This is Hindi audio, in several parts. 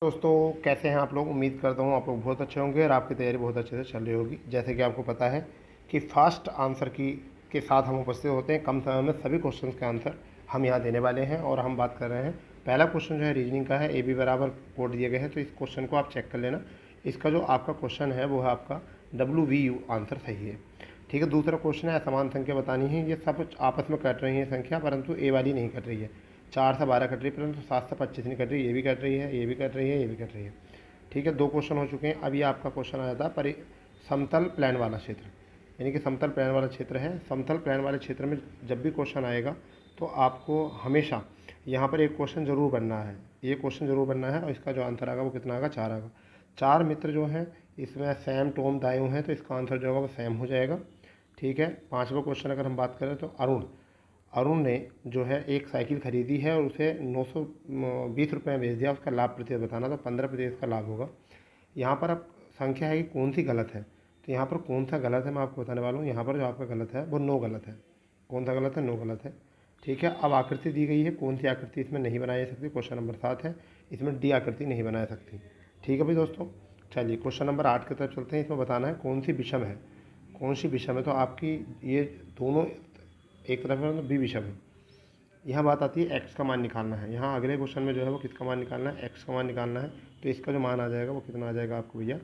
दोस्तों, कैसे हैं आप लोग। उम्मीद करता हूँ आप लोग बहुत अच्छे होंगे और आपकी तैयारी बहुत अच्छे से चल रही होगी। जैसे कि आपको पता है कि फास्ट आंसर की के साथ हम उपस्थित होते हैं। कम समय में सभी क्वेश्चंस के आंसर हम यहाँ देने वाले हैं और हम बात कर रहे हैं। पहला क्वेश्चन जो है रीजनिंग का है। ए बी बराबर कोड दिए गए हैं, तो इस क्वेश्चन को आप चेक कर लेना। इसका जो आपका क्वेश्चन है वो है आपका WVU, आंसर सही है। ठीक है। दूसरा क्वेश्चन है असमान संख्या बतानी है। ये सब आपस में कट रही है संख्या, परंतु ए वाली नहीं कट रही है। 4 से 12 कट रही है, परंतु 7 से 25 नहीं कट रही। ये भी कट रही है, ये भी कट रही है, ये भी कट रही है। ठीक है। 2 क्वेश्चन हो चुके हैं। अब ये आपका क्वेश्चन आ जाता है समतल प्लेन वाला क्षेत्र, यानी कि समतल प्लेन वाला क्षेत्र है। समतल प्लेन वाले क्षेत्र में जब भी क्वेश्चन आएगा तो आपको हमेशा यहाँ पर एक क्वेश्चन ज़रूर बनना है। ये क्वेश्चन ज़रूर बनना है और इसका जो आंसर आएगा वो कितना आएगा, 4 आएगा। 4 मित्र जो हैं इसमें सैम, टॉम, दायूं हैं, तो इसका आंसर जो होगा वो सैम हो जाएगा। ठीक है। 5वां क्वेश्चन अगर हम बात करें तो अरुण अरुण ने जो है एक साइकिल खरीदी है और उसे 920 रुपये में बेच दिया। उसका लाभ प्रतिशत बताना, तो 15% का लाभ होगा। यहाँ पर अब संख्या है कि कौन सी गलत है, तो यहाँ पर कौन सा गलत है मैं आपको बताने वाला हूँ। यहाँ पर जो आपका गलत है वो 9 गलत है। कौन सा गलत है, 9 गलत है। ठीक है। अब आकृति दी गई है, कौन सी आकृति इसमें नहीं बनाई जा सकती। क्वेश्चन नंबर 7 है, इसमें डी आकृति नहीं बनाई जा सकती। ठीक है भाई दोस्तों। चलिए क्वेश्चन नंबर 8 की तरफ चलते हैं। इसमें बताना है कौन सी विषम है। कौन सी विषम है, तो आपकी ये दोनों एक तरफ है, बी विषम है। यहाँ बात आती है एक्स का मान निकालना है। यहाँ अगले क्वेश्चन में जो है वो किसका मान निकालना है, एक्स का मान निकालना है। तो इसका जो मान आ जाएगा वो कितना आ जाएगा आपको भैया,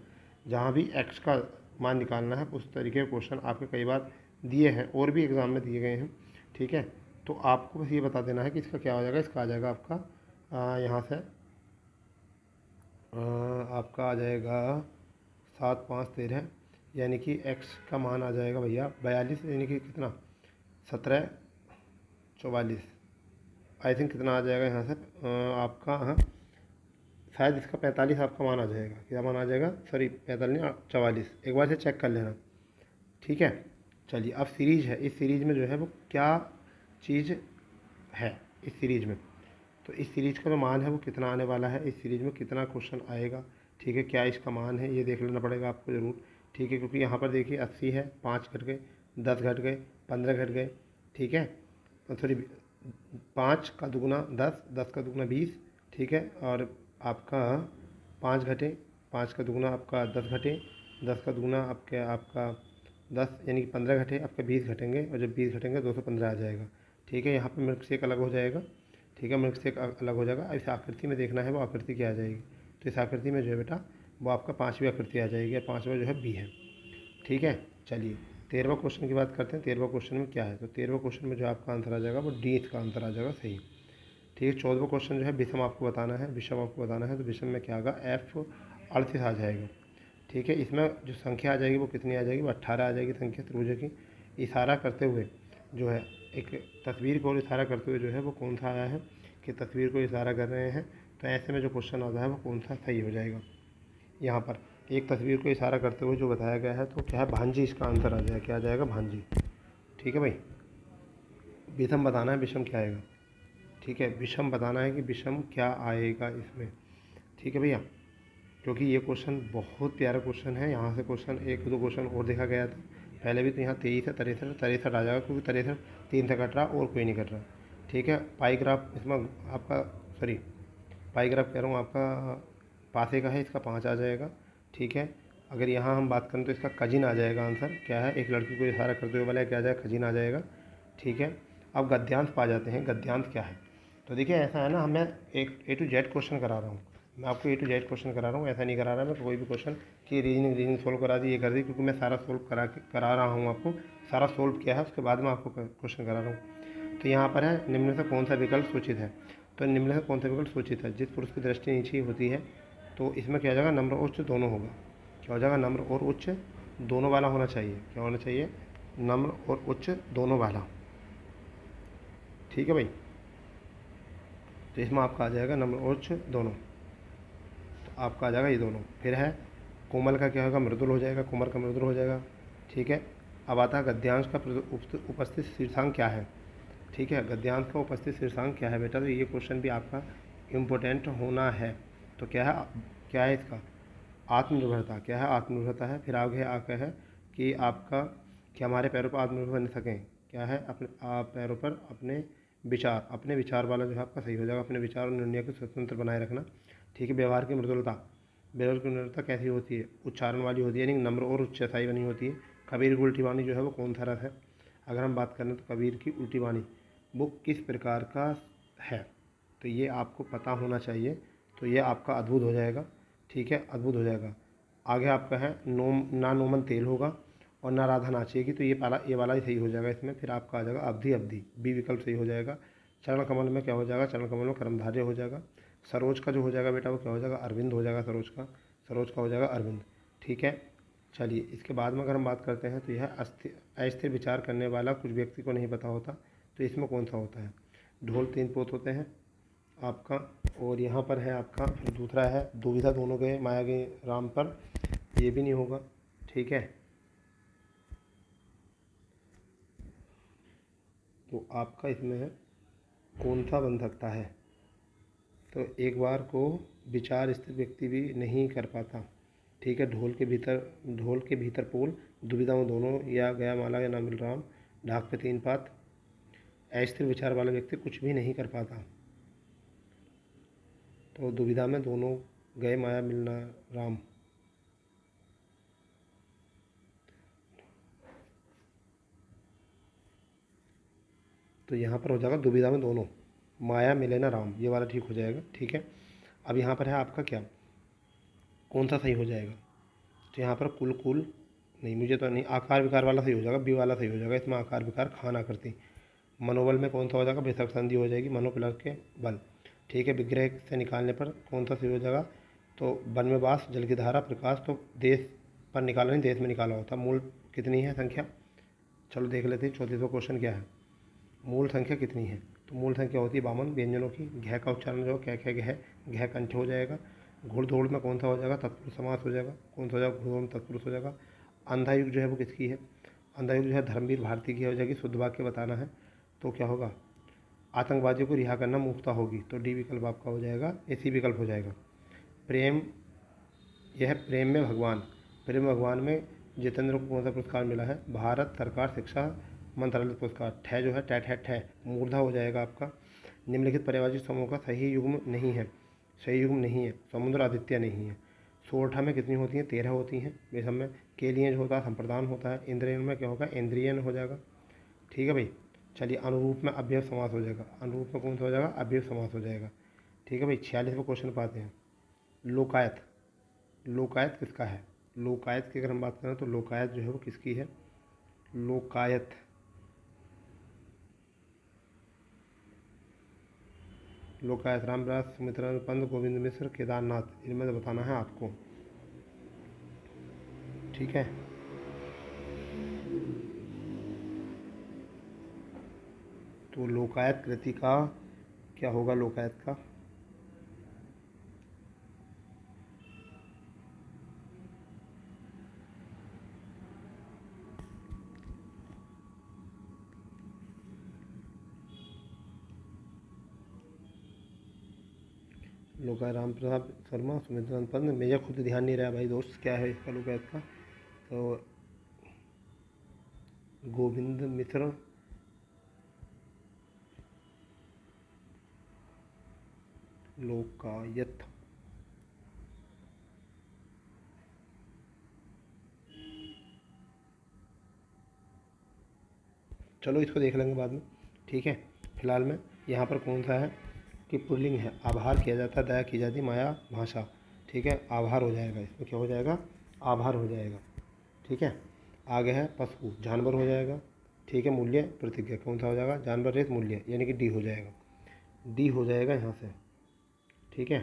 जहाँ भी एक्स का मान निकालना है उस तरीके के क्वेश्चन आपके कई बार दिए हैं और भी एग्ज़ाम में दिए गए हैं। ठीक है। तो आपको बस ये बता देना है कि इसका क्या हो जाएगा। इसका आ जाएगा आपका यहाँ से आपका आ जाएगा 7 5 13, यानी कि एक्स का मान आ जाएगा भैया 42, यानी कि कितना 17 44। आई थिंक कितना आ जाएगा यहाँ से आपका, हाँ शायद इसका 45 आपका मान आ जाएगा। क्या मान आ जाएगा, सॉरी 45 नहीं 44। एक बार से चेक कर लेना। ठीक है। चलिए अब सीरीज है। इस सीरीज में जो है वो क्या चीज़ है इस सीरीज में, तो इस सीरीज का जो मान है वो कितना आने वाला है, इस सीरीज में कितना क्वेश्चन आएगा। ठीक है। क्या इसका मान है ये देख लेना पड़ेगा आपको ज़रूर। ठीक है। क्योंकि यहाँ पर देखिए 80 है, 5 घट गए, 10 घट गए, 15 घट गए। ठीक है। सॉरी 5 का दुगुना 10, 10 का दुगुना 20। ठीक है। और आपका 5 घटे, 5 का दुगुना आपका 10 घटे, 10 का दुगुना आपका 10 यानी कि 15 घटे, आपके 20 घटेंगे और जब 20 घटेंगे 215 आ जाएगा। ठीक है। यहाँ पर मिल्क शेक अलग हो जाएगा। ठीक है। मिल्क शेक अलग हो जाएगा। इस आकृति में देखना है वो आकृति क्या आ जाएगी, तो इस आकृति में जो है बेटा वो आपका 5वीं आकृति आ जाएगी और 5वां जो है बी है। ठीक है। चलिए 13वां क्वेश्चन की बात करते हैं। 13वां क्वेश्चन में क्या है, तो 13वां क्वेश्चन में जो आपका आंसर आ जाएगा वो डी का आंसर आ जाएगा सही। ठीक है। 14वां क्वेश्चन जो है विषम आपको बताना है। विषम आपको बताना है, तो विषम में क्या आएगा, F 38 आ जाएगा। ठीक है। इसमें जो संख्या आ जाएगी वो कितनी आ जाएगी, वो 18 आ जाएगी संख्या त्रिभुज की। इशारा करते हुए जो है एक तस्वीर को इशारा करते हुए जो है वो कौन सा आया है कि तस्वीर को इशारा कर रहे हैं, तो ऐसे में जो क्वेश्चन आता है वो कौन सा सही हो जाएगा। यहाँ पर एक तस्वीर को इशारा करते हुए जो बताया गया है, तो क्या है, भांजी इसका आंसर आ जाएगा। क्या आ जाएगा, भांजी। ठीक है भाई। विषम बताना है, विषम क्या आएगा। ठीक है। विषम बताना है कि विषम क्या आएगा इसमें। ठीक है भैया। क्योंकि ये क्वेश्चन बहुत प्यारा क्वेश्चन है। यहाँ से क्वेश्चन 1 2 क्वेश्चन और देखा गया था पहले भी, तो यहाँ 23 है, 63 आ जाएगा, क्योंकि 63 3 से कट रहा और कोई नहीं कट रहा। ठीक है। पाई ग्राफ इसमें आपका, सॉरी पाई ग्राफ कह रहा हूँ आपका पासे का है, इसका 5 आ जाएगा। ठीक है। अगर यहाँ हम बात करें तो इसका कजिन आ जाएगा। आंसर क्या है, एक लड़की को इशारा करते हुए वाला क्या आ जाएगा, कजिन आ जाएगा। ठीक है। अब गद्यांश पा जाते हैं। गद्यांश क्या है, तो देखिए ऐसा है ना, हमें एक A to Z क्वेश्चन करा रहा हूँ मैं आपको। A to Z क्वेश्चन करा रहा हूँ, ऐसा नहीं करा रहा मैं कोई भी क्वेश्चन कि रीजनिंग सोल्व करा दी, ये कर दी, क्योंकि मैं सारा सोल्व करा रहा हूँ आपको। सारा सोल्व किया है, उसके बाद में आपको क्वेश्चन करा रहा हूँ। तो यहाँ पर है निम्न से कौन सा विकल्प सूचित है, तो निम्न से कौन सा विकल्प सूचित है, जिस पुरुष की दृष्टि नीची होती है, तो इसमें क्या हो जाएगा, नम्र उच्च दोनों होगा। क्या हो जाएगा, नम्र और उच्च दोनों वाला होना चाहिए। क्या होना चाहिए, नम्र और उच्च दोनों वाला। ठीक है भाई। तो इसमें आपका आ जाएगा नम्र और उच्च दोनों, तो आपका आ जाएगा ये दोनों। फिर है कोमल का क्या होगा, मृदुल हो जाएगा, कोमल का मृदुल हो जाएगा। ठीक है। अब आता है गद्यांश का उपस्थित शीर्षांक क्या है। ठीक है। गद्यांश का उपस्थित शीर्षांक क्या है बेटा, तो ये क्वेश्चन भी आपका इम्पोर्टेंट होना है। तो क्या है इसका, आत्मनिर्भरता। क्या है, आत्मनिर्भरता है। फिर आगे आकर है कि आपका कि हमारे पैरों पर आत्मनिर्भर बन सकें। क्या है, अपने पैरों पर अपने विचार वाला जो है आपका सही हो जाएगा। अपने विचार और निर्णय को स्वतंत्र बनाए रखना। ठीक है। व्यवहार की मृदुलता, व्यवहार की मृदुलता कैसी होती है? उच्चारण वाली होती है, यानी नम्र और उच्चस्थाई बनी होती है। कबीर की उल्टी वाणी जो है वो कौन सा रस है? अगर हम बात करें तो कबीर की उल्टी वाणी वो किस प्रकार का है? तो ये आपको पता होना चाहिए, तो ये आपका अद्भुत हो जाएगा। ठीक है, अद्भुत हो जाएगा। आगे आपका है नोम ना नोमन तेल होगा और ना राधा नाचेगी, तो ये वाला ही सही हो जाएगा इसमें। फिर आपका आ जाएगा अवधि अवधि, बी विकल्प सही हो जाएगा। चरण कमल में क्या हो जाएगा? चरण कमल में कर्मधारय हो जाएगा। सरोज का जो हो जाएगा बेटा वो क्या हो जाएगा? अरविंद हो जाएगा। सरोज का हो जाएगा अरविंद। ठीक है, चलिए इसके बाद में अगर हम बात करते हैं तो यह अस्थिर विचार करने वाला कुछ व्यक्ति को नहीं पता होता, तो इसमें कौन सा होता है? ढोल तीन पोत होते हैं आपका। और यहाँ पर है आपका फिर दूसरा है दुविधा दोनों गए माया गए राम पर, ये भी नहीं होगा। ठीक है, तो आपका इसमें है कौन सा बन सकता है? तो एक बार को विचार स्थिर व्यक्ति भी नहीं कर पाता। ठीक है, ढोल के भीतर पोल, दुविधा में दोनों, या गया माला या ना मिल राम, ढाक पे तीन पात। अस्थिर विचार वाला व्यक्ति कुछ भी नहीं कर पाता, तो दुविधा में दोनों, गए माया मिलना राम। तो यहाँ पर हो जाएगा दुविधा में दोनों, माया मिले ना राम, ये वाला ठीक हो जाएगा। ठीक है, अब यहाँ पर है आपका क्या, कौन सा सही हो जाएगा? तो यहाँ पर कुल कुल नहीं, मुझे तो नहीं, आकार विकार वाला सही हो जाएगा, बी वाला सही हो जाएगा। इसमें आकार विकार खाना करती। मनोबल में कौन सा हो जाएगा? बेशक संधि हो जाएगी, मनो प्लस के बल। ठीक है, विग्रह से निकालने पर कौन सा सही हो जाएगा? तो वन में वास, जल की धारा, प्रकाश, तो देश पर निकाला नहीं, देश में निकाला होता। मूल कितनी है संख्या? चलो देख लेते हैं 34वां क्वेश्चन क्या है। मूल संख्या कितनी है? तो मूल संख्या होती है 52 व्यंजनों की। घ का उच्चारण जो कै खे घ, घ कंठ हो जाएगा। घुड़दौड़ में कौन सा हो जाएगा? तत्पुरुष समास हो जाएगा। कौन सा हो जाएगा? घुड़दौड़ में तत्पुरुष हो जाएगा। अंधा युग जो है वो किसकी है? अंधा युग जो है धर्मवीर भारती की हो जाएगी। शुद्ध वाक्य बताना है, तो क्या होगा? आतंकवादियों को रिहा करना मुफ्ता होगी, तो डी विकल्प आपका हो जाएगा, एसी विकल्प हो जाएगा। प्रेम, यह प्रेम में भगवान, प्रेम में भगवान में जितेंद्र को कौन सा पुरस्कार मिला है? भारत सरकार शिक्षा मंत्रालय पुरस्कार। ठह जो है टैट है ठह, मूर्धा हो जाएगा आपका। निम्नलिखित पर्यायवाची समूह का सही युग्म नहीं है, सही युग्म नहीं है। समुद्र आदित्य नहीं है। सोरठा में कितनी होती हैं? 13 होती हैं। ये सब में के लिए जो होता है संप्रदान होता है। इंद्रियन में क्या होगा? इंद्रियन हो जाएगा। ठीक है भाई, चलिए अनुरूप में अव्यय समास हो जाएगा। अनुरूप में कौन सा हो जाएगा? अव्यय समास हो जाएगा। ठीक है भाई, 46वां क्वेश्चन पाते हैं। लोकायत, लोकायत किसका है? लोकायत की अगर हम बात करें तो लोकायत जो है वो किसकी है? लोकायत, लोकायत रामदास, सुमित्रा पंत, गोविंद मिश्र, केदारनाथ, इनमें से बताना है आपको। ठीक है, तो लोकायत कृति का क्या होगा? लोकायत का लोका राम प्रसाद शर्मा, सुमित्रा पंत, मेरा खुद ध्यान नहीं रहा भाई दोस्त क्या है इसका लोकायत का। तो गोविंद मिश्र, लोकायत। चलो इसको देख लेंगे बाद में। ठीक है, फिलहाल में यहाँ पर कौन सा है कि पुल्लिंग है, आभार किया जाता है, दया की जाती, माया भाषा। ठीक है, आभार हो जाएगा, इसमें क्या हो जाएगा? आभार हो जाएगा। ठीक है, आगे है पशु, जानवर हो जाएगा। ठीक है, मूल्य प्रतिज्ञा कौन सा हो जाएगा? जानवर रेत मूल्य, यानी कि डी हो जाएगा, डी हो जाएगा यहाँ से। ठीक है,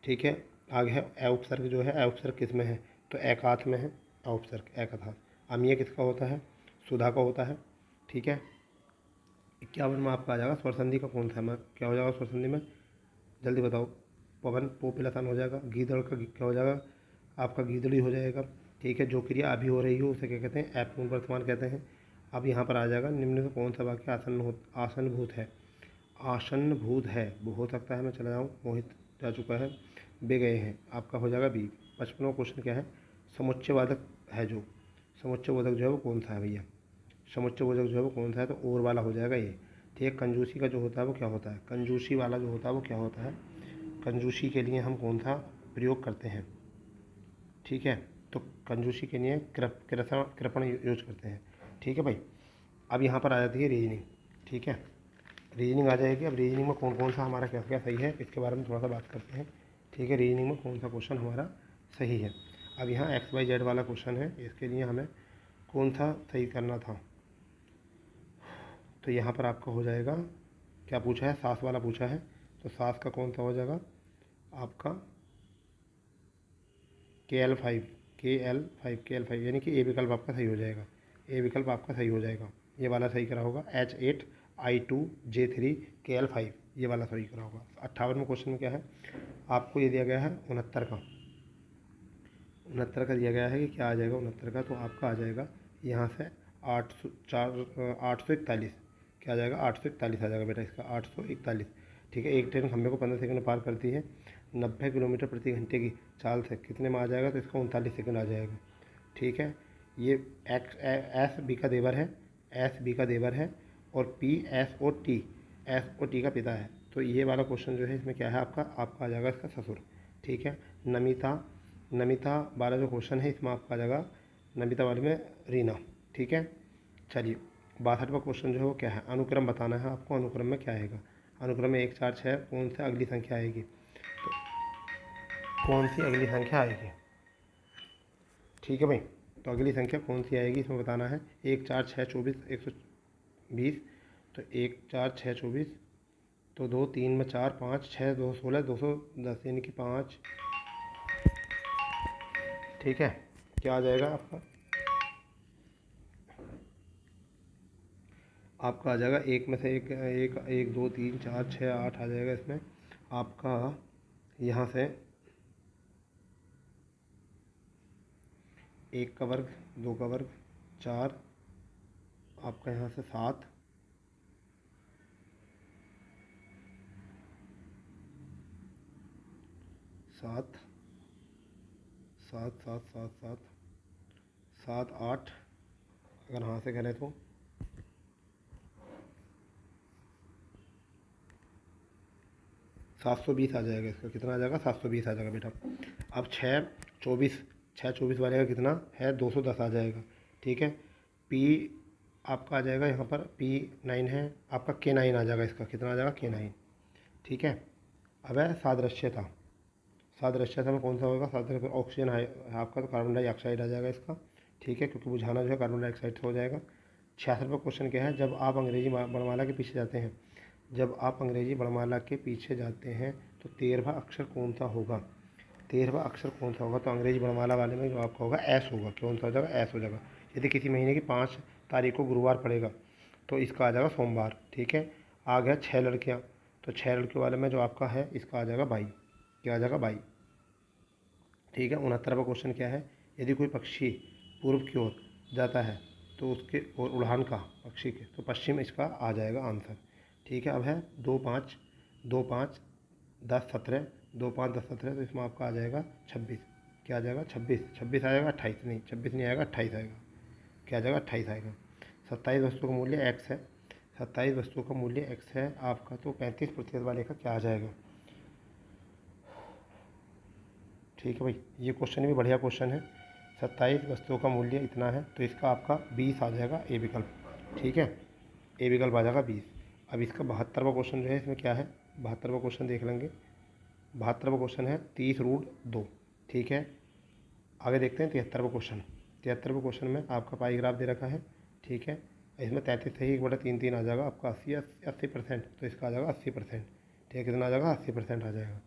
ठीक है, आगे है अ उपसर्ग जो है, अ उपसर्ग किस में है? तो एकात में है, अ उपसर्ग एकथा। अमीय किसका होता है? सुधा का होता है। ठीक है, 51 में आपका आ जाएगा स्वर संधि का कौन सा है? क्या हो जाएगा स्वर संधि में? जल्दी बताओ। पवन पो पिलासान हो जाएगा। गीदड़ का क्या हो जाएगा? आपका गीदड़ी हो जाएगा। ठीक है, जो क्रिया अभी हो रही हो उसे क्या कहते हैं? अपूर्ण वर्तमान कहते हैं। अब यहाँ पर आ जाएगा निम्न में कौन सा वाक्य आसन्नभूत है? आसन्नभूत है, वो हो सकता है मैं चला जाऊँ, मोहित जा चुका है, वे गए हैं, आपका हो जाएगा बी। 55वां क्वेश्चन क्या है? समुच्चयवादक है जो, समुच्चयवादक जो है वो कौन सा है भैया? समुच्चयबोधक जो है वो कौन सा है, तो और वाला हो जाएगा ये। ठीक है, कंजूसी का जो होता है वो क्या होता है, कंजूसी वाला जो होता है वो क्या होता है, कंजूसी के लिए हम कौन सा प्रयोग करते हैं। ठीक है, तो कंजूसी के लिए कृपण यूज करते हैं। ठीक है भाई, अब यहाँ पर आ जाती है रीजनिंग। ठीक है, रीजनिंग आ जाएगी। अब रीजनिंग में कौन कौन सा हमारा क्या क्या सही है इसके बारे में थोड़ा सा बात करते हैं। ठीक है, रीजनिंग में कौन सा क्वेश्चन हमारा सही है। अब यहाँ एक्स वाई जेड वाला क्वेश्चन है, इसके लिए हमें कौन सा सही करना था, तो यहाँ पर आपका हो जाएगा, क्या पूछा है, सास वाला पूछा है, तो सास का कौन सा हो जाएगा आपका के एल फाइव यानी कि ए विकल्प आपका सही हो जाएगा। ए विकल्प आपका सही हो जाएगा, ये वाला सही करा होगा। H8I2J3 KL5 ये वाला सही करा होगा। 58वें क्वेश्चन में क्या है, आपको ये दिया गया है 69 का दिया गया है कि क्या आ जाएगा 69 का, तो आपका आ जाएगा यहाँ से 841, क्या आ जाएगा 841 आ जाएगा बेटा इसका 841। ठीक है, एक ट्रेन खंभे को 15 सेकंड में पार करती है 90 किलोमीटर प्रति घंटे की चाल से, कितने में आ जाएगा, तो इसका 39 सेकंड आ जाएगा। ठीक है, ये एस बी का देवर है, एस बी का देवर है, और पी एस ओ टी का पिता है। तो ये वाला क्वेश्चन जो है इसमें क्या है आपका आ जाएगा इसका ससुर। ठीक है, नमिता वाला जो क्वेश्चन है इसमें आपका आ जाएगा नमिता वाले में रीना। ठीक है, चलिए 62वां क्वेश्चन जो है वो क्या है, अनुक्रम बताना है आपको, अनुक्रम में क्या आएगा, अनुक्रम में 1 4 6 कौन सी अगली संख्या आएगी, तो कौन सी अगली संख्या आएगी। ठीक है भाई, तो अगली संख्या कौन सी आएगी इसमें बताना है। 1 4 6 24 120, तो 1 4 6 24, तो 2 3 में 4 5 6 2 16 210 यानी कि 5। ठीक है, क्या आ जाएगा आपका आ जाएगा एक में से एक एक एक 2 3 4 6 8 आ जाएगा इसमें आपका, यहाँ से 1 का वर्ग 2 का वर्ग 4, आपका यहाँ से 7, 7 7 7 7 7 7 8, अगर यहाँ से करें तो 720 आ जाएगा इसका, कितना आ जाएगा 720 आ जाएगा बेटा। अब 6 24 वाले का कितना है 210 आ जाएगा। ठीक है, पी आपका आ जाएगा यहाँ पर P9 है आपका K9 आ जाएगा इसका, कितना आ जाएगा K9। ठीक है, अब है सादृश्यता में कौन सा होगा, सादृश्य ऑक्सीजन है आपका, तो कार्बन डाइऑक्साइड आ जाएगा इसका। ठीक है, क्योंकि बुझाना जो है कार्बन डाइऑक्साइड से हो जाएगा। 66वां क्वेश्चन क्या है, जब आप अंग्रेजी वर्णमाला के पीछे जाते हैं, जब आप अंग्रेजी वर्णमाला के पीछे जाते हैं तो 13वां अक्षर कौन सा होगा, 13वां अक्षर कौन सा होगा, तो अंग्रेजी वर्णमाला वाले में जो आपका होगा एस होगा, कौन सा हो जाएगा एस हो जाएगा। यदि किसी महीने की 5 तारीख को गुरुवार पड़ेगा तो इसका आ जाएगा सोमवार। ठीक है, आ गया 6 लड़कियाँ, तो 6 लड़कियों वाले में जो आपका है इसका आ जाएगा 22, क्या आ जाएगा 22। ठीक है, 69वां क्वेश्चन क्या है, यदि कोई पक्षी पूर्व की ओर जाता है तो उसके और उड़ान का पक्षी के, तो पश्चिम इसका आ जाएगा आंसर। ठीक है, अब है 2 5 2 5 10 17, 2 5 10 17, तो इसमें आपका आ जाएगा 26, क्या आ जाएगा 26 आएगा 28 नहीं, 26 नहीं आएगा 28 आएगा, क्या आ जाएगा 28 आएगा। 27 वस्तुओं का मूल्य x है, 27 वस्तुओं का मूल्य x है आपका, तो 35% वाले का क्या आ जाएगा। ठीक है भाई, ये क्वेश्चन भी बढ़िया क्वेश्चन है। 27 वस्तुओं का मूल्य इतना है, तो इसका आपका 20 आ जाएगा ए विकल्प। ठीक है, ए विकल्प आ जाएगा 20। अब इसका 72वां क्वेश्चन जो है इसमें क्या है, 72वां क्वेश्चन देख लेंगे। 72वां क्वेश्चन है 30√2। ठीक है, आगे देखते हैं 73वां क्वेश्चन। 73वें क्वेश्चन में आपका पाई ग्राफ दे रखा है। ठीक है, इसमें 33 सही 1/3 आ जाएगा आपका 80%, तो इसका आ जाएगा 80%। ठीक है, कितना आ जाएगा 80% आ जाएगा।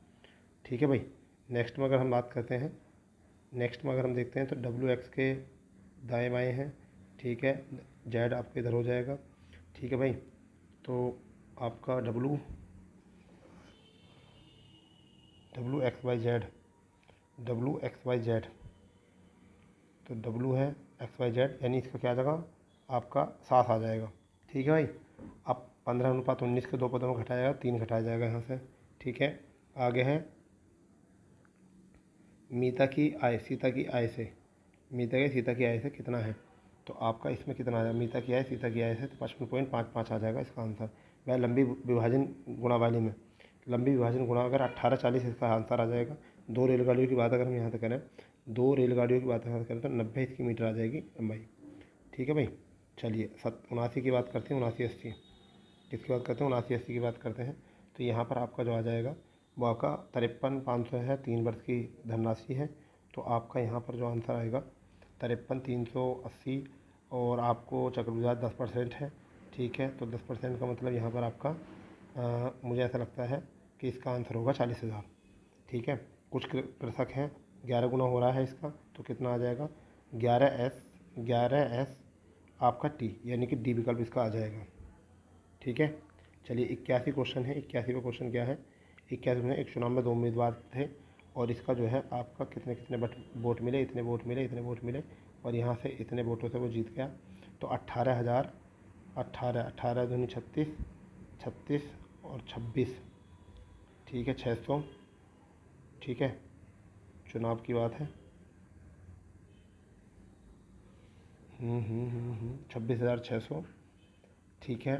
ठीक है भाई, नेक्स्ट में अगर हम बात करते हैं, नेक्स्ट में अगर हम देखते हैं तो WX के दाएँ बाएँ हैं। ठीक है, जेड आपका इधर हो जाएगा। ठीक है भाई, तो आपका WXYZ, तो W है XYZ, यानी इसका क्या आ जाएगा आपका 7 आ जाएगा। ठीक है भाई, अब 15:19 के 2 पदों में घटाया जाएगा, 3 घटाया जाएगा यहाँ से। ठीक है, आगे है सीता की आय से कितना है, तो आपका इसमें कितना आ जाएगा, मीता किया है सीता किया है तो 55.55 आ जाएगा इसका आंसर। वह लंबी विभाजन गुणावली में लंबी विभाजन गुणा अगर 1840 इसका आंसर आ जाएगा। 2 रेलगाड़ियों की बात अगर हम यहाँ से करें, 2 रेलगाड़ियों की बात यहाँ से करें तो 90 इसकी मीटर आ जाएगी लंबाई। ठीक है भाई, चलिए 79 की बात करते हैं, 79-80 किसकी बात करते हैं, 79-80 की बात करते हैं। तो यहाँ पर आपका जो आ जाएगा वो आपका 53,500 है, 3 वर्ष की धनराशि है। तो आपका यहाँ पर जो आंसर आएगा 53,380 और आपको चक्रवृद्धि 10% है। ठीक है, तो 10% का मतलब यहाँ पर आपका मुझे ऐसा लगता है कि इसका आंसर होगा 40,000। ठीक है, कुछ कृषक हैं 11 गुना हो रहा है इसका, तो कितना आ जाएगा 11S आपका टी, यानी कि डी विकल्प इसका आ जाएगा। ठीक है, चलिए 81 क्वेश्चन है। 81वां क्वेश्चन क्या है, 81 में एक चुनाव में 2 उम्मीदवार थे और इसका जो है आपका कितने कितने वोट मिले, इतने वोट मिले, इतने वोट मिले और यहाँ से इतने वोटों से वो जीत गया। तो 18,000 18 दूनी 36 36 और 26, ठीक है 600। ठीक है, चुनाव की बात है। 26,600। ठीक है,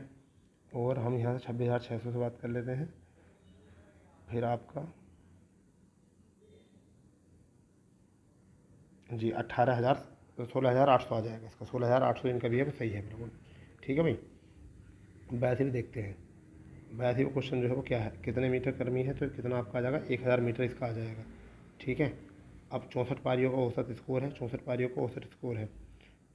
और हम यहाँ से 26,600 से बात कर लेते हैं। फिर आपका जी 18,000 16,800 आ जाएगा इसका, 16,800 इनका भी है, सही है बिल्कुल। ठीक है भाई, 82 देखते हैं। 82वां क्वेश्चन जो है वो क्या है, कितने मीटर कर्मी है, तो कितना आपका आ जाएगा 1,000 मीटर इसका आ जाएगा। ठीक है, अब 64 पारियों का औसत स्कोर है, 64 पारियों का औसत स्कोर है।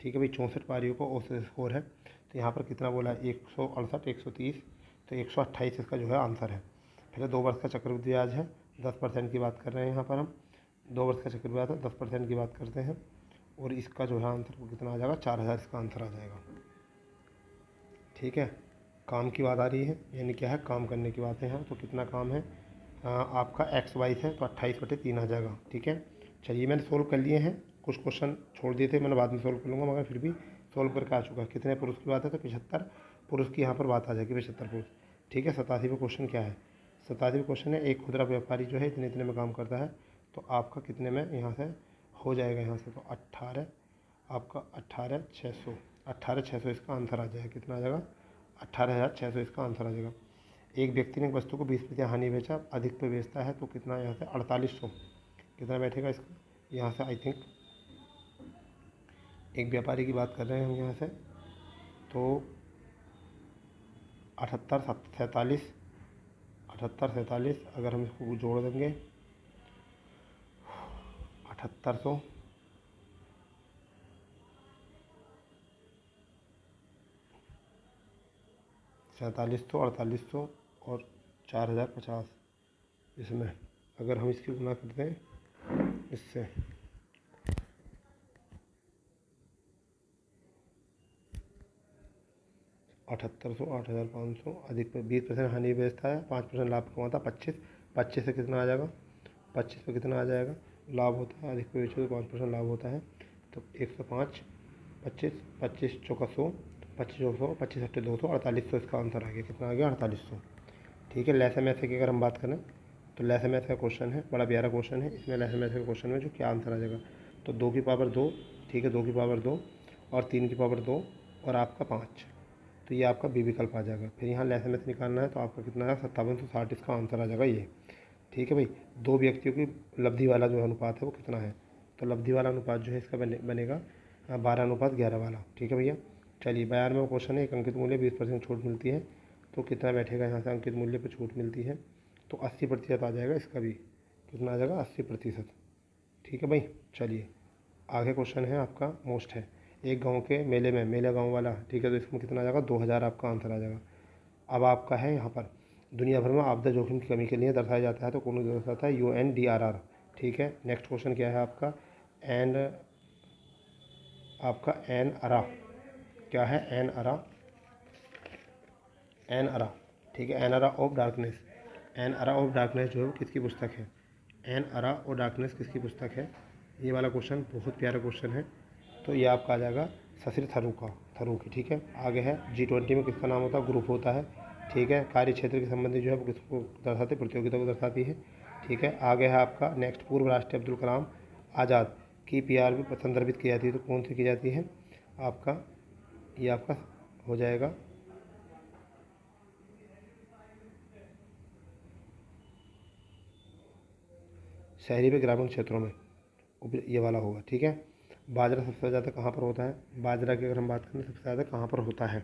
ठीक है भाई, 64 पारियों का औसत स्कोर है। तो यहाँ पर कितना बोला है 168 130, तो 128 इसका जो है आंसर है। फिर 2 वर्ष का चक्रवृद्धि ब्याज है, 10% की बात कर रहे हैं यहाँ पर हम। 2 वर्ष का चक्रवृद्धि ब्याज है, 10% की बात करते हैं और इसका जो है आंसर को कितना आ जाएगा 4,000 इसका आंसर आ जाएगा। ठीक है, काम की बात आ रही है, यानी क्या है काम करने की बात है यहाँ। तो कितना काम है आपका x22 है तो 28/3 आ जाएगा। ठीक है, चलिए मैंने सोल्व कर लिए हैं, कुछ क्वेश्चन छोड़ दिए थे मैंने, बाद में सोल्व कर लूँगा, मगर फिर भी सोल्व करके आ चुका। कितने पुरुष की बात है तो 75 पुरुष की यहाँ पर बात आ जाएगी, 75 पुरुष। ठीक है, 87वां क्वेश्चन क्या है, 87वां क्वेश्चन है एक खुदरा व्यापारी जो है इतने इतने में काम करता है, तो आपका कितने में यहाँ से हो जाएगा, यहाँ से तो 18 आपका 18,600 18,600 इसका आंसर आ जाएगा। कितना आ जाएगा 18,600 इसका आंसर आ जाएगा। एक व्यक्ति ने वस्तु को 20% हानि बेचा, अधिक पे बेचता है तो कितना यहाँ से 4800 कितना बैठेगा इसका, यहाँ से आई थिंक एक व्यापारी की बात कर रहे हैं हम यहाँ से, तो 78 47 अगर हम इसको जोड़ देंगे 7800 4700 4800 और 4,050, इसमें अगर हम इसकी गुना करते हैं इससे 7,800 8,500 अधिक पे 20% हानि बेचता है, 5% लाभ कमाता, 25 से कितना आ जाएगा, 25 पे कितना आ जाएगा लाभ होता है, अधिक पे बेचो तो 5% लाभ होता है। तो 105 25 चौका 100 25 100 25 अट्ठे 200 4800 इसका आंसर आ गया। कितना आ गया 4800। ठीक है, लैसे मैसे की अगर हम बात करें तो लैसे मैथ का क्वेश्चन है, बड़ा प्यारा क्वेश्चन है। इसमें लैसे मैथ के क्वेश्चन में जो क्या आंसर आ जाएगा, तो 2 की पावर 2, ठीक है 2 की पावर 2 और 3 की पावर 2 और आपका 5, तो ये आपका बी विकल्प आ जाएगा। फिर यहाँ लैसे मैथ निकालना है तो आपका कितना है 5760 इसका आंसर आ जाएगा ये। ठीक है भाई, 2 व्यक्तियों की लब्धि वाला जो अनुपात है वो कितना है, तो लब्धि वाला अनुपात जो है इसका बनेगा 12:11 वाला। ठीक है भैया, चलिए 92वां क्वेश्चन है, एक अंकित मूल्य 20% छूट मिलती है, तो कितना बैठेगा यहाँ से अंकित मूल्य पर छूट मिलती है, तो 80% आ जाएगा इसका भी। कितना आ जाएगा 80%। ठीक है भाई, चलिए आगे क्वेश्चन है आपका मोस्ट है, एक गांव के मेले में मेला गांव वाला, ठीक है तो इसमें कितना आ जाएगा 2,000 आपका आंसर आ जाएगा। अब आपका है यहाँ पर दुनिया भर में आपदा जोखिम की कमी के लिए दर्शाया जाता है, तो कौन दर्शाता है UNDRR। ठीक है, नेक्स्ट क्वेश्चन क्या है आपका एन अरा, क्या है एन अरा। ठीक है, एन अरा ऑफ डार्कनेस, एन अरा ऑफ डार्कनेस जो है वो किसकी पुस्तक है, एन अरा ऑफ डार्कनेस किसकी पुस्तक है, ये वाला क्वेश्चन बहुत प्यारा क्वेश्चन है। तो ये आपका आ जाएगा शशिर थरूर की। ठीक है, आगे है G20 में किसका नाम होता है, ग्रुप होता है। ठीक है, कार्य क्षेत्र के संबंधी जो है वो किसको दर्शाती, प्रतियोगिता को दर्शाती है। ठीक है, आगे है आपका नेक्स्ट पूर्व राष्ट्रपति अब्दुल कलाम आज़ाद की PRB संदर्भित की जाती है, तो कौन सी की जाती है आपका ये आपका हो जाएगा शहरी व ग्रामीण क्षेत्रों में ये वाला होगा। ठीक है, बाजरा सबसे ज़्यादा कहाँ पर होता है, बाजरा की अगर हम बात करें सबसे ज़्यादा कहाँ पर होता है।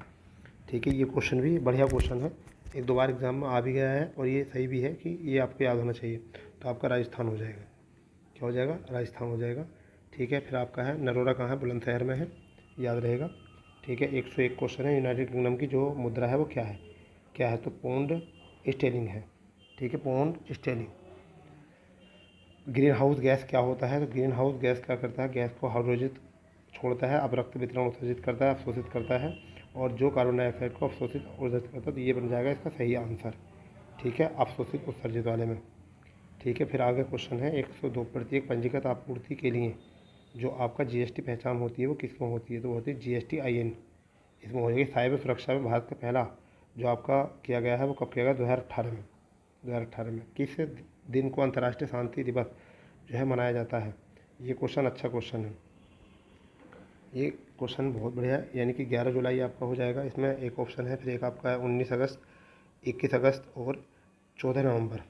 ठीक है, ये क्वेश्चन भी बढ़िया क्वेश्चन है, एक दो बार एग्जाम में आ भी गया है और ये सही भी है कि ये आपको याद होना चाहिए। तो आपका राजस्थान हो जाएगा, क्या हो जाएगा, राजस्थान हो जाएगा। ठीक है, फिर आपका है नरोरा कहाँ है, बुलंदशहर में है, याद रहेगा। ठीक है, 101 क्वेश्चन है। यूनाइटेड किंगडम की जो मुद्रा है वो क्या है, क्या है, तो पौंड स्टेर्लिंग है। ठीक है, pond Sterling. Green house gas क्या होता है, तो ग्रीन हाउस गैस क्या करता है, गैस को अवरोधित छोड़ता है, अपरक्त वितरण उत्सर्जित करता है, अवशोषित करता है, और जो कार्बन डाइऑक्साइड को अवशोषित उत्सर्जित करता है। तो ये बन जाएगा इसका सही आंसर। ठीक है, अवशोषित उत्सर्जित वाले में। ठीक है, फिर आगे क्वेश्चन है 102, प्रत्येक पंजीकृत आपूर्ति के लिए जो आपका जीएसटी पहचान होती है वो किसमें होती है, तो होती है GSTIN। इसमें हो जाएगी। साइबर सुरक्षा में भारत का पहला जो आपका किया गया है वो कब किया गया, 2018 में। 2018 में किस दिन को अंतर्राष्ट्रीय शांति दिवस जो है मनाया जाता है। ये क्वेश्चन अच्छा क्वेश्चन है, ये क्वेश्चन बहुत बढ़िया है, यानी कि 11 जुलाई आपका हो जाएगा। इसमें एक ऑप्शन है, फिर एक आपका है 19 अगस्त, 21 अगस्त और 14 नवंबर।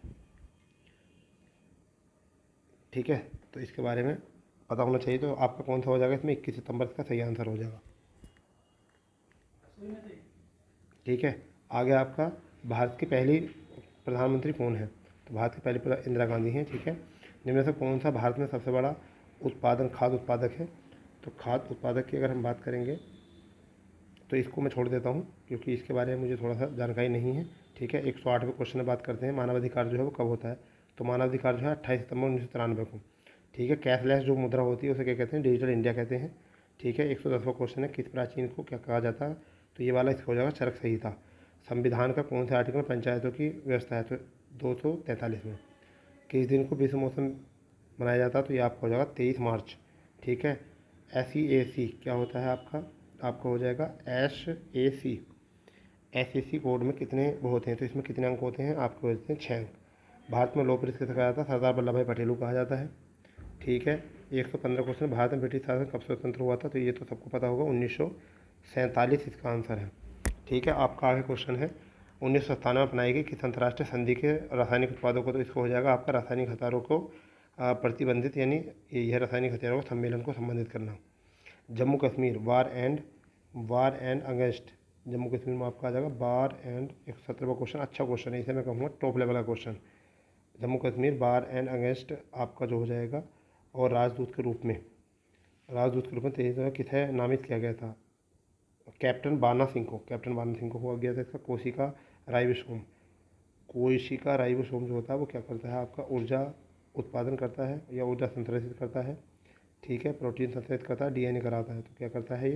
ठीक है, तो इसके बारे में पता होना चाहिए। तो आपका कौन सा हो जाएगा इसमें, 21 सितंबर का सही आंसर हो जाएगा। ठीक है, आगे आपका भारत की पहली प्रधानमंत्री कौन है, तो भारत की पहली इंदिरा गांधी हैं। ठीक है, निम्न से कौन सा भारत में सबसे बड़ा उत्पादन खाद्य उत्पादक है, तो खाद्य उत्पादक की अगर हम बात करेंगे तो इसको मैं छोड़ देता हूँ क्योंकि इसके बारे में मुझे थोड़ा सा जानकारी नहीं है। ठीक है, 108वें क्वेश्चन में बात करते हैं, मानवाधिकार जो है वो कब होता है, तो मानवाधिकार जो है 28 सितंबर 1993 को। ठीक है, कैशलेस जो मुद्रा होती है उसे क्या कहते हैं, डिजिटल इंडिया कहते हैं। ठीक है, 110वां क्वेश्चन है, किस प्राचीन को क्या कहा जाता है, तो ये वाला इसका हो जाएगा चरक संहिता। संविधान का कौन से आर्टिकल में पंचायतों की व्यवस्था है, तो 243 में। किस दिन को विश्व मौसम मनाया जाता है, तो ये आपका हो जाएगा 23 मार्च। ठीक है, SEAC क्या होता है आपका हो जाएगा SAC कोड में कितने वो होते हैं, तो इसमें कितने अंक होते हैं, आपको होते हैं 6 अंक। भारत में लोह पुरुष किसे कहा जाता है, सरदार वल्लभ भाई पटेल को कहा जाता है। ठीक है, 115 क्वेश्चन, भारत में ब्रिटिश शासन कब स्वतंत्र हुआ था, तो ये तो सबको पता होगा, 1947 इसका आंसर है। ठीक है, आपका आगे क्वेश्चन है 1997 में अपनाई गई किस अंतर्राष्ट्रीय संधि के रासायनिक उत्पादों को, तो इसको हो जाएगा आपका रासायनिक हथियारों को प्रतिबंधित, यानी यह रासायनिक हथियारों के सम्मेलन को संबंधित करना। Jammu Kashmir war and against, Jammu Kashmir में आपका आ जाएगा वार एंड, 117वां क्वेश्चन अच्छा क्वेश्चन है, इसे मैं कहूँगा टॉप लेवल का question. Jammu Kashmir war and against आपका जो हो जाएगा, और राजदूत के रूप में 23 किसे नामित किया गया था, कैप्टन बाना सिंह को हुआ गया था। इसका कोशिका राइबोसोम जो होता है वो क्या करता है, आपका ऊर्जा उत्पादन करता है या ऊर्जा संश्लेषित करता है। ठीक है, प्रोटीन संश्लेषित करता है, DNA कराता है, तो क्या करता है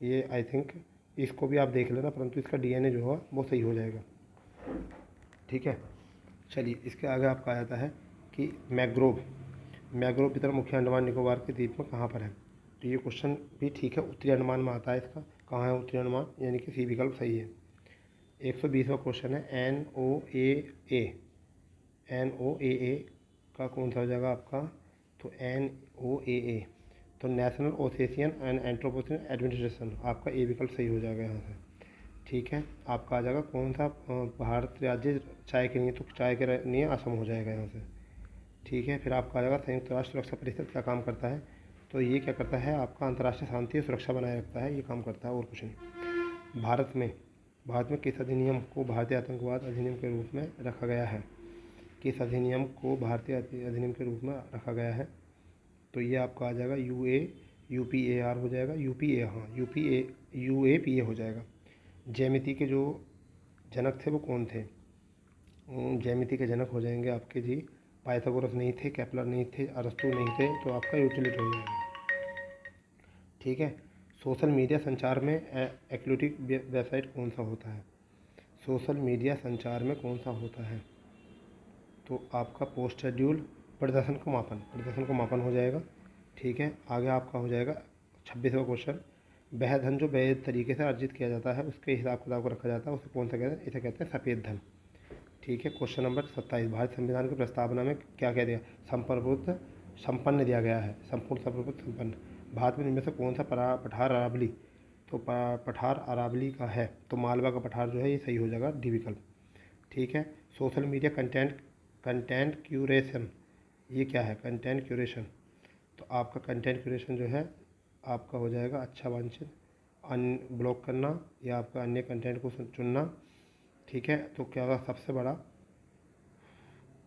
ये आई थिंक इसको भी आप देख लेना, परंतु इसका DNA जो है वो सही हो जाएगा। ठीक है, चलिए इसके आगे आपका आ जाता है कि मैंग्रोव वितरण मुख्य अंडमान निकोबार के द्वीप में कहाँ पर है, तो ये क्वेश्चन भी ठीक है, उत्तरी अंडमान में आता है। इसका कहाँ है उत्तरी अंडमान, यानी कि सी विकल्प सही है। 120वां क्वेश्चन है NOAA का कौन सा हो जाएगा आपका, तो NOAA तो नेशनल ओसेशियन एंड एंथ्रोपोसेन एडमिनिस्ट्रेशन, आपका ए विकल्प सही हो जाएगा यहाँ से। ठीक है, आपका आ जाएगा कौन सा भारत राज्य चाय के लिए, तो चाय के लिए असम हो जाएगा यहाँ से। ठीक है, फिर आपका आ जाएगा संयुक्त राष्ट्र सुरक्षा परिषद क्या काम करता है, तो ये क्या करता है, आपका अंतर्राष्ट्रीय शांति और सुरक्षा बनाए रखता है, ये काम करता है और कुछ नहीं। भारत में किस अधिनियम को भारतीय आतंकवाद अधिनियम के रूप में रखा गया है, किस अधिनियम को भारतीय अधिनियम के रूप में रखा गया है, तो ये आपका आ जाएगा UPAR हो जाएगा, UAPA हो जाएगा। ज्यामिति के जो जनक थे वो कौन थे, ज्यामिति के जनक हो जाएंगे आपके जी पाइथागोरस नहीं थे, केपलर नहीं थे, अरस्तु नहीं थे, तो आपका यूटिलिटी हो जाएगा। ठीक है, सोशल मीडिया संचार में एक्लूटिक वेबसाइट कौन सा होता है, सोशल मीडिया संचार में कौन सा होता है, तो आपका पोस्ट शेड्यूल प्रदर्शन को मापन हो जाएगा। ठीक है, आगे आपका हो जाएगा 26वां क्वेश्चन, वह धन जो वैध तरीके से अर्जित किया जाता है उसके हिसाब किताब को रखा जाता है, उसे कौन सा कहते हैं, इसे कहते हैं सफ़ेद धन। ठीक है, क्वेश्चन नंबर 27, भारत संविधान की प्रस्तावना में क्या कह दिया, संपन्न दिया गया है, संपूर्ण संपन्न। भारत में इनमें से कौन सा पठार अरावली तो पठार अरावली का है, तो मालवा का पठार जो है ये सही हो जाएगा, डी विकल्प। ठीक है। Social media content content curation, ये क्या है? कंटेंट क्यूरेशन, तो आपका कंटेंट क्यूरेशन जो है आपका हो जाएगा अच्छा वांछित अनब्लॉक करना या आपका अन्य कंटेंट को चुनना। ठीक है। तो क्या होगा? सबसे बड़ा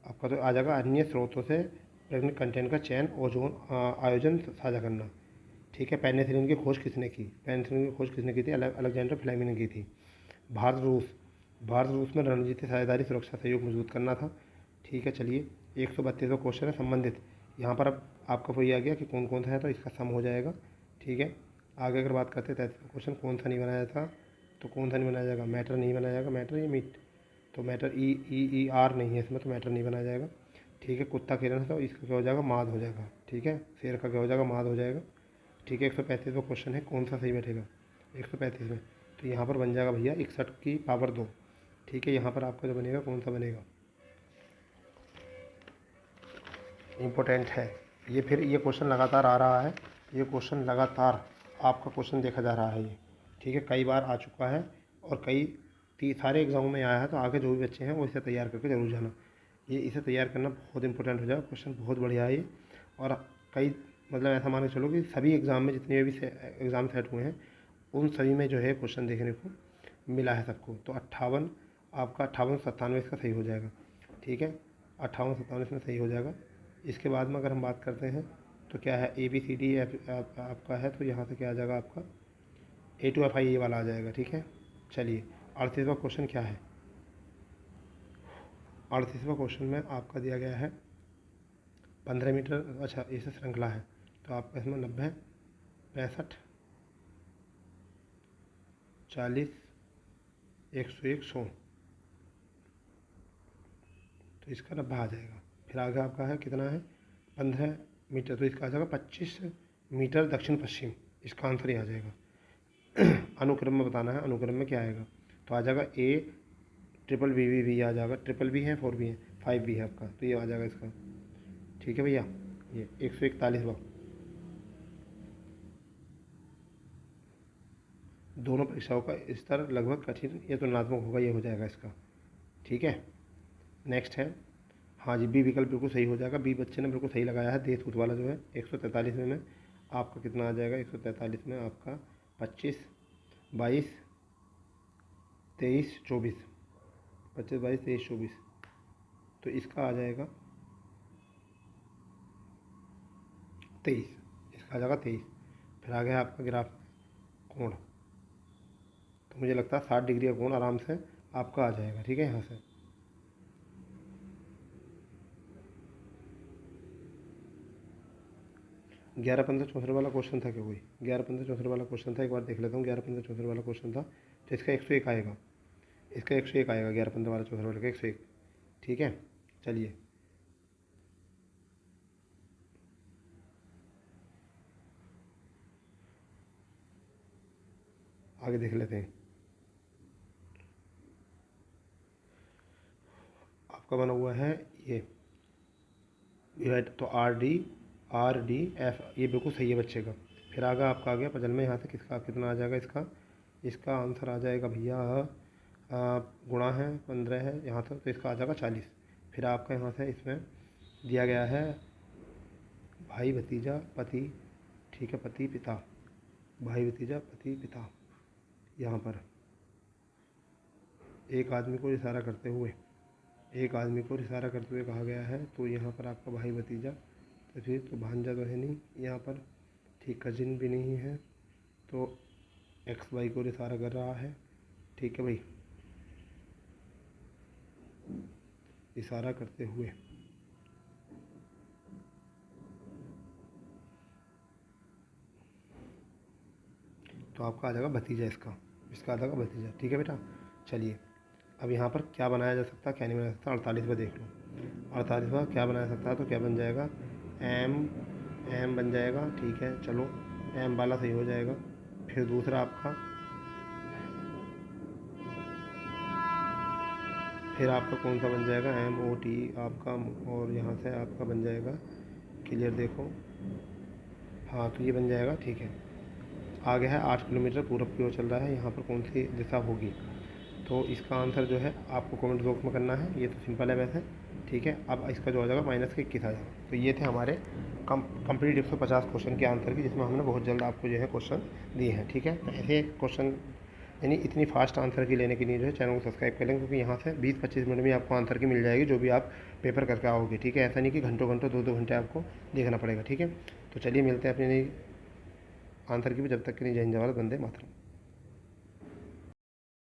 आपका तो आ जाएगा अन्य स्रोतों से प्रेग्नेंट कंटेंट का चयन ओजोन आयोजन साझा करना। ठीक है। पेनिसिलिन की खोज किसने की? पेनिसिलिन की खोज किसने की थी? अलेक्जेंडर फ्लेमिंग ने की थी। भारत रूस में रणनीति साझेदारी सुरक्षा सहयोग मजबूत करना था। ठीक है। चलिए 132वां क्वेश्चन है संबंधित। यहाँ पर अब आपका वही आ गया कि कौन कौन सा है, तो इसका सम हो जाएगा। ठीक है। आगे अगर बात करते हैं 33वां क्वेश्चन, कौन सा नहीं बनाया था, तो कौन सा नहीं बनाया जाएगा? मैटर नहीं बनाया जाएगा, मैटर या मीट, तो मैटर ई आर नहीं है इसमें, तो मैटर नहीं बनाया जाएगा। ठीक है। कुत्ता किरण है तो इसका क्या हो जाएगा? माद हो जाएगा। ठीक है। शेर का क्या हो जाएगा? माद हो जाएगा। ठीक है। 135वां क्वेश्चन है, कौन सा सही बैठेगा 135 में? तो यहाँ पर बन जाएगा भैया 61 की पावर 2। ठीक है। यहाँ पर आपका जो बनेगा कौन सा बनेगा? इम्पोर्टेंट है ये, फिर ये क्वेश्चन लगातार आ रहा है, ये क्वेश्चन लगातार आपका क्वेश्चन देखा जा रहा है ये। ठीक है। कई बार आ चुका है और सारे एग्जामों में आया है, तो आगे जो भी बच्चे हैं वो इसे तैयार करके जरूर जाना। ये इसे तैयार करना बहुत इंपॉर्टेंट हो जाएगा, क्वेश्चन बहुत बढ़िया है ये। और कई मतलब ऐसा मान के चलो कि सभी एग्ज़ाम में जितने भी एग्ज़ाम सेट हुए हैं उन सभी में जो है क्वेश्चन देखने को मिला है सबको। तो 58 आपका 58-97 इसका सही हो जाएगा। ठीक है। 58-97 में सही हो जाएगा। इसके बाद में अगर हम बात करते हैं तो क्या है? ABCD आपका है, तो यहाँ से क्या आ जाएगा आपका A to F I ये वाला आ जाएगा। ठीक है। चलिए 38वां क्वेश्चन क्या है? 38वां क्वेश्चन में आपका दिया गया है 15 मीटर, अच्छा ऐसे श्रृंखला है, तो आपका इसमें 90, 65, 40, 101, 100, तो इसका 90 आ जाएगा। फिर आगे आपका है कितना है? 15 मीटर, तो इसका आ जाएगा 25 मीटर दक्षिण पश्चिम, इसका आंसर ही आ जाएगा। अनुक्रम में बताना है, अनुक्रम में क्या आएगा? तो आ जाएगा A ट्रिपल बी आ जाएगा, ट्रिपल बी है, 4B है, 5B है आपका, तो ये आ जाएगा इसका। ठीक है भैया। ये 141वां, दोनों परीक्षाओं का स्तर लगभग कठिन या तुलनात्मक होगा, ये हो जाएगा इसका। ठीक है। नेक्स्ट है, हाँ जी बी विकल्प बिल्कुल सही हो जाएगा, बी बच्चे ने बिल्कुल सही लगाया है। देशभूत वाला जो है 143 में आपका कितना आ जाएगा? 143 में आपका 25, 22, 23, 24, 25, 22, 23, 24, तो इसका आ जाएगा 23, इसका आ जाएगा 23। फिर आ गया आपका ग्राफ कोण, तो मुझे लगता है 60 डिग्री का कोण आराम से आपका आ जाएगा। ठीक है। यहाँ से 11, 15, 64 वाला क्वेश्चन था क्या कोई? 11, 15, 64 वाला क्वेश्चन था, एक बार देख लेता हूँ। 11, 15, 64 वाला क्वेश्चन था, तो इसका 101 आएगा, इसका 101 आएगा, 11, 15 वाला 64 वाले का 101। ठीक है। चलिए आगे देख लेते हैं। आपका बना हुआ है ये डिवाइड, तो RD F ये बिल्कुल सही है बच्चे का। फिर आगे आपका आ गया पजल में, यहाँ से किसका कितना आ जाएगा? इसका आंसर आ जाएगा भैया गुणा है 15 है यहाँ तक, तो इसका आ जाएगा 40। फिर आपका यहाँ से इसमें दिया गया है भाई भतीजा पति, ठीक है, पति पिता, भाई भतीजा पति पिता। यहाँ पर एक आदमी को इशारा करते हुए कहा गया है, तो यहाँ पर आपका भाई भतीजा, तो फिर तो भांजा तो है नहीं यहाँ पर, ठीक, कजिन भी नहीं है, तो एक्स वाई को इशारा कर रहा है। ठीक है भाई, इशारा करते हुए तो आपका आ जाएगा भतीजा, इसका आ जाएगा भतीजा। ठीक है बेटा। चलिए अब यहाँ पर क्या बनाया जा सकता है, क्या नहीं बनाया सकता? 48वां देख लो। 48वां क्या बनाया सकता है, तो क्या बन जाएगा? एम बन जाएगा। ठीक है। चलो एम वाला सही हो जाएगा। फिर दूसरा आपका, फिर आपका कौन सा बन जाएगा? MOT आपका, और यहाँ से आपका बन जाएगा क्लियर, देखो हाँ, तो ये बन जाएगा। ठीक है। आगे है 8 किलोमीटर पूरब की ओर चल रहा है, यहाँ पर कौन सी दिशा होगी। तो इसका आंसर जो है आपको कमेंट बॉक्स में करना है, ये तो सिंपल है वैसे, ठीक है। अब इसका जो हो जाएगा -21 आ जाएगा। तो ये थे हमारे कंप्लीट 150 क्वेश्चन के आंसर की, जिसमें हमने बहुत जल्द आपको जो है क्वेश्चन दिए हैं, ठीक है। तो ऐसे क्वेश्चन यानी इतनी फास्ट आंसर की लेने के लिए जो है चैनल को सब्सक्राइब कर लें, क्योंकि यहाँ से 20-25 मिनट में आपको आंसर की मिल जाएगी, जो भी आप पेपर करके आओगे, ठीक है। ऐसा नहीं कि घंटों घंटों 2-2 घंटे आपको देखना पड़ेगा, ठीक है। तो चलिए मिलते हैं अपनी नई आंसर की भी, जब तक के लिए जय हिंद, जय भारत, वंदे मातरम।